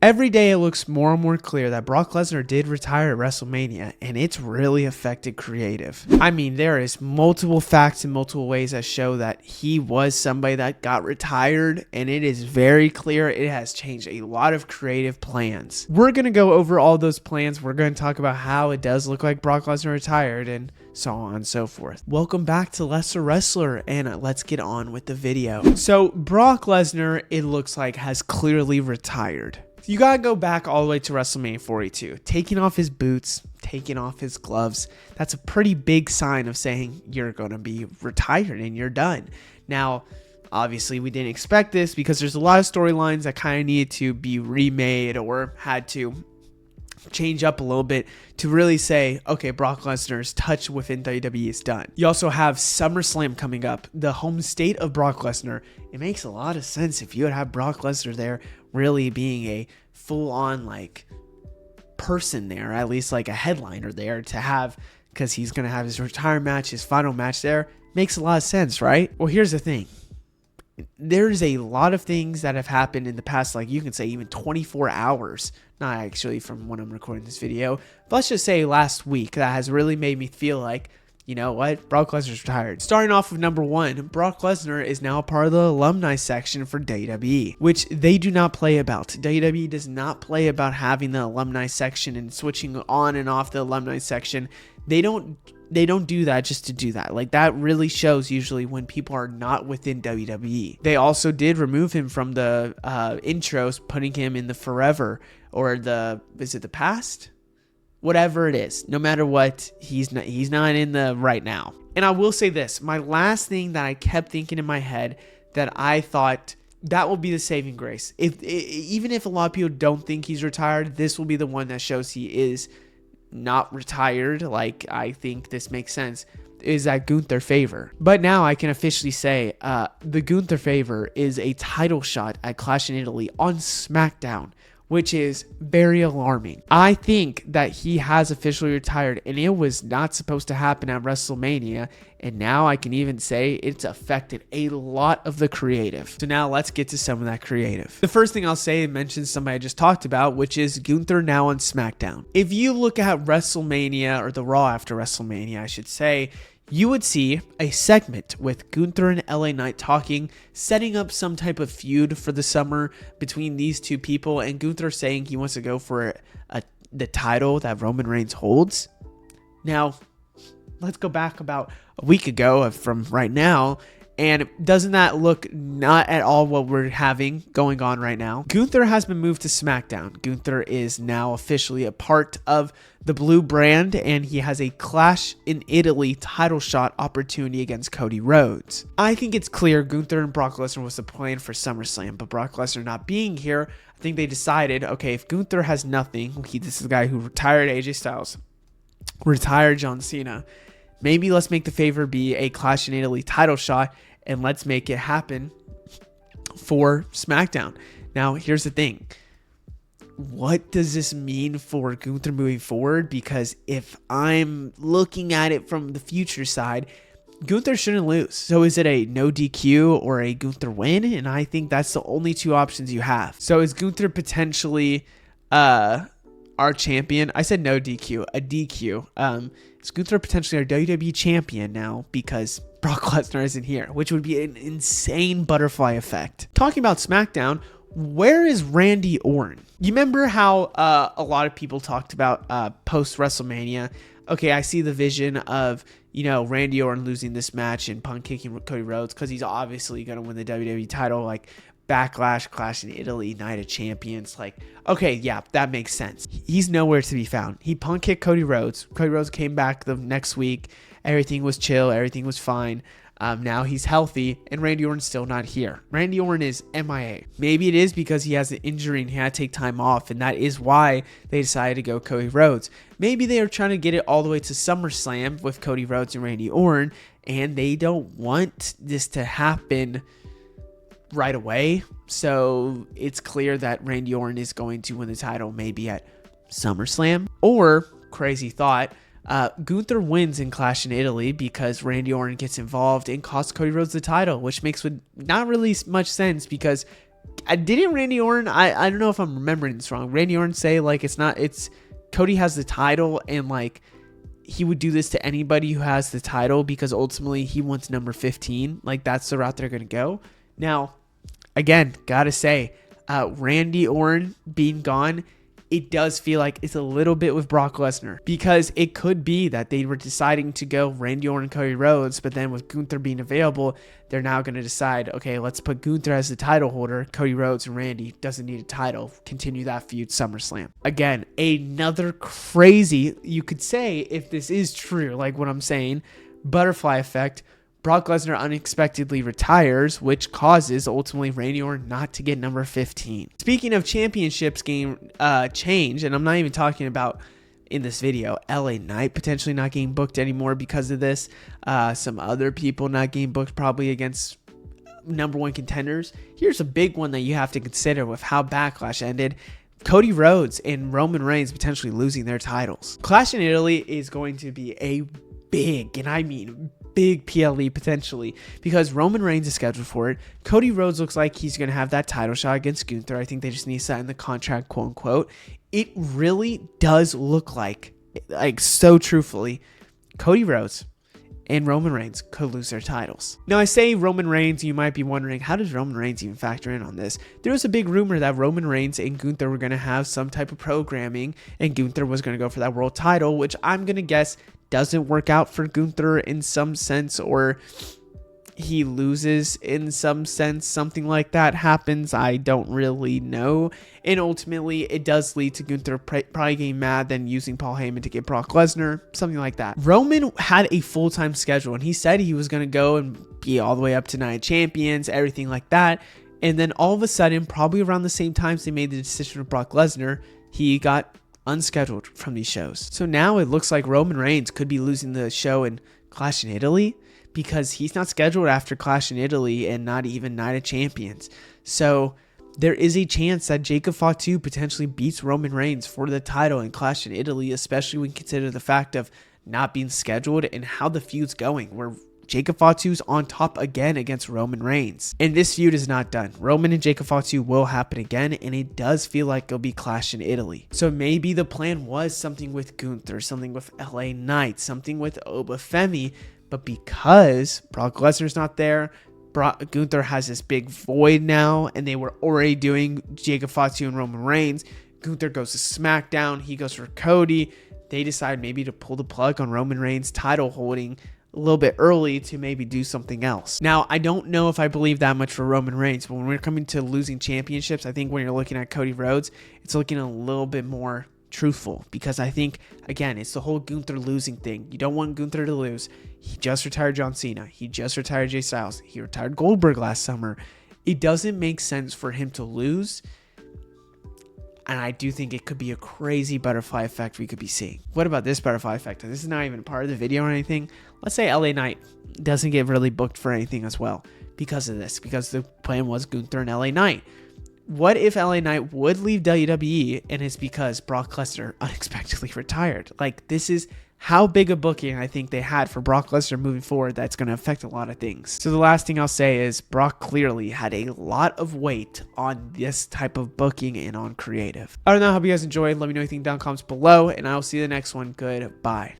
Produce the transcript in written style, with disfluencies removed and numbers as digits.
Every day it looks more and more clear that Brock Lesnar did retire at WrestleMania, and it's really affected creative. I mean, there is multiple facts in multiple ways that show that he was somebody that got retired, and it is very clear it has changed a lot of creative plans. We're going to go over all those plans. We're going to talk about how it does look like Brock Lesnar retired and so on and so forth. Welcome back to Lesser Wrestler, and let's get on with the video. So Brock Lesnar, it looks like, has clearly retired. You gotta go back all the way to WrestleMania 42. Taking off his boots, taking off his gloves, that's a pretty big sign of saying you're gonna be retired and you're done. Now, obviously we didn't expect this because there's a lot of storylines that kind of needed to be remade or had to change up a little bit to really say, okay, Brock Lesnar's touch within WWE is done. You also have SummerSlam coming up, the home state of Brock Lesnar. It makes a lot of sense if you would have Brock Lesnar there really being a full-on like person there, at least like a headliner there to have, because he's going to have his retirement match, his final match there. Makes a lot of sense, right? Well, here's the thing. There's a lot of things that have happened in the past, like you can say even 24 hours, not actually from when I'm recording this video, but let's just say last week, that has really made me feel like, you know what, Brock Lesnar's retired. Starting off with number one, Brock Lesnar is now a part of the alumni section for WWE, which they do not play about. WWE does not play about having the alumni section and switching on and off the alumni section. They don't do that just to do that. Like, that really shows usually when people are not within WWE. They also did remove him from the intros, putting him in the forever or is it the past? Whatever it is, no matter what, he's not in the right now. And I will say this, my last thing that I kept thinking in my head that I thought that will be the saving grace. Even if a lot of people don't think he's retired, this will be the one that shows he is not retired. Like, I think this makes sense, is that Gunther favor. But now I can officially say the Gunther favor is a title shot at Clash in Italy on SmackDown, which is very alarming. I think that he has officially retired, and it was not supposed to happen at WrestleMania, and now I can even say it's affected a lot of the creative. So now let's get to some of that creative. The first thing I'll say and mention somebody I just talked about, which is Gunther now on SmackDown. If you look at WrestleMania, or the Raw after WrestleMania, I should say, you would see a segment with Gunther and LA Knight talking, setting up some type of feud for the summer between these two people, and Gunther saying he wants to go for the title that Roman Reigns holds. Now, let's go back about a week ago from right now, and doesn't that look not at all what we're having going on right now? Gunther has been moved to SmackDown. Gunther is now officially a part of the blue brand, and he has a Clash in Italy title shot opportunity against Cody Rhodes. I think it's clear Gunther and Brock Lesnar was the plan for SummerSlam, but Brock Lesnar not being here, I think they decided, okay, if Gunther has nothing, this is the guy who retired AJ Styles, retired John Cena, maybe let's make the favor be a Clash in Italy title shot, and let's make it happen for SmackDown. Now, here's the thing. What does this mean for Gunther moving forward? Because if I'm looking at it from the future side, Gunther shouldn't lose. So is it a no DQ or a Gunther win? And I think that's the only two options you have. So is Gunther potentially our champion? I said no DQ, a DQ. Is Gunther potentially our WWE champion now because Brock Lesnar isn't here, which would be an insane butterfly effect. Talking about SmackDown, where is Randy Orton? You remember how a lot of people talked about post WrestleMania? Okay, I see the vision of, Randy Orton losing this match and Punk kicking Cody Rhodes because he's obviously going to win the WWE title, like Backlash, Clash in Italy, Night of Champions. Like, okay, yeah, that makes sense. He's nowhere to be found. He Punk kicked Cody Rhodes. Cody Rhodes came back the next week. Everything was chill. Everything was fine. Now he's healthy, and Randy Orton's still not here. Randy Orton is MIA. Maybe it is because he has an injury and he had to take time off, and that is why they decided to go Cody Rhodes. Maybe they are trying to get it all the way to SummerSlam with Cody Rhodes and Randy Orton, and they don't want this to happen right away. So it's clear that Randy Orton is going to win the title maybe at SummerSlam. Or, crazy thought, Gunther wins in Clash in Italy because Randy Orton gets involved and costs Cody Rhodes the title, which makes not really much sense because didn't Randy Orton, I don't know if I'm remembering this wrong. Randy Orton say like it's Cody has the title and like he would do this to anybody who has the title because ultimately he wants number 15. Like that's the route they're going to go. Now, again, got to say, Randy Orton being gone, it does feel like it's a little bit with Brock Lesnar because it could be that they were deciding to go Randy Orton, Cody Rhodes, but then with Gunther being available, they're now going to decide, okay, let's put Gunther as the title holder. Cody Rhodes and Randy doesn't need a title. Continue that feud SummerSlam. Again, another crazy, you could say, if this is true, like what I'm saying, butterfly effect. Brock Lesnar unexpectedly retires, which causes ultimately Randy Orton not to get number 15. Speaking of championships game change, and I'm not even talking about in this video, LA Knight potentially not getting booked anymore because of this. Some other people not getting booked probably against number one contenders. Here's a big one that you have to consider with how Backlash ended. Cody Rhodes and Roman Reigns potentially losing their titles. Clash in Italy is going to be a big, and I mean big PLE potentially because Roman Reigns is scheduled for it. Cody Rhodes looks like he's going to have that title shot against Gunther. I think they just need to sign the contract, quote unquote. It really does look like so truthfully, Cody Rhodes and Roman Reigns could lose their titles. Now, I say Roman Reigns, you might be wondering, how does Roman Reigns even factor in on this? There was a big rumor that Roman Reigns and Gunther were going to have some type of programming and Gunther was going to go for that world title, which I'm going to guess doesn't work out for Gunther in some sense, or he loses in some sense. Something like that happens. I don't really know. And ultimately, it does lead to Gunther probably getting mad, then using Paul Heyman to get Brock Lesnar, something like that. Roman had a full-time schedule, and he said he was going to go and be all the way up to 9 champions, everything like that. And then all of a sudden, probably around the same time they made the decision with Brock Lesnar, he got unscheduled from these shows. So now it looks like Roman Reigns could be losing the show in Clash in Italy because he's not scheduled after Clash in Italy and not even Night of Champions. So there is a chance that Jacob Fatu potentially beats Roman Reigns for the title in Clash in Italy, especially when you consider the fact of not being scheduled and how the feud's going, where Jacob Fatu's on top again against Roman Reigns. And this feud is not done. Roman and Jacob Fatu will happen again, and it does feel like it'll be Clash in Italy. So maybe the plan was something with Gunther, something with LA Knight, something with Obafemi, but because Brock Lesnar's not there, Gunther has this big void now, and they were already doing Jacob Fatu and Roman Reigns. Gunther goes to SmackDown, he goes for Cody. They decide maybe to pull the plug on Roman Reigns' title holding a little bit early to maybe do something else. Now, I don't know if I believe that much for Roman Reigns, but when we're coming to losing championships, I think when you're looking at Cody Rhodes, it's looking a little bit more truthful because I think, again, it's the whole Gunther losing thing. You don't want Gunther to lose. He just retired John Cena. He just retired Jay Styles. He retired Goldberg last summer. It doesn't make sense for him to lose. And I do think it could be a crazy butterfly effect we could be seeing. What about this butterfly effect? This is not even a part of the video or anything. Let's say LA Knight doesn't get really booked for anything as well because of this, because the plan was Gunther and LA Knight. What if LA Knight would leave WWE and it's because Brock Lesnar unexpectedly retired? Like, this is how big a booking I think they had for Brock Lesnar moving forward that's going to affect a lot of things. So the last thing I'll say is Brock clearly had a lot of weight on this type of booking and on creative. I don't know. I hope you guys enjoyed. Let me know anything down in the comments below, and I'll see you in the next one. Goodbye.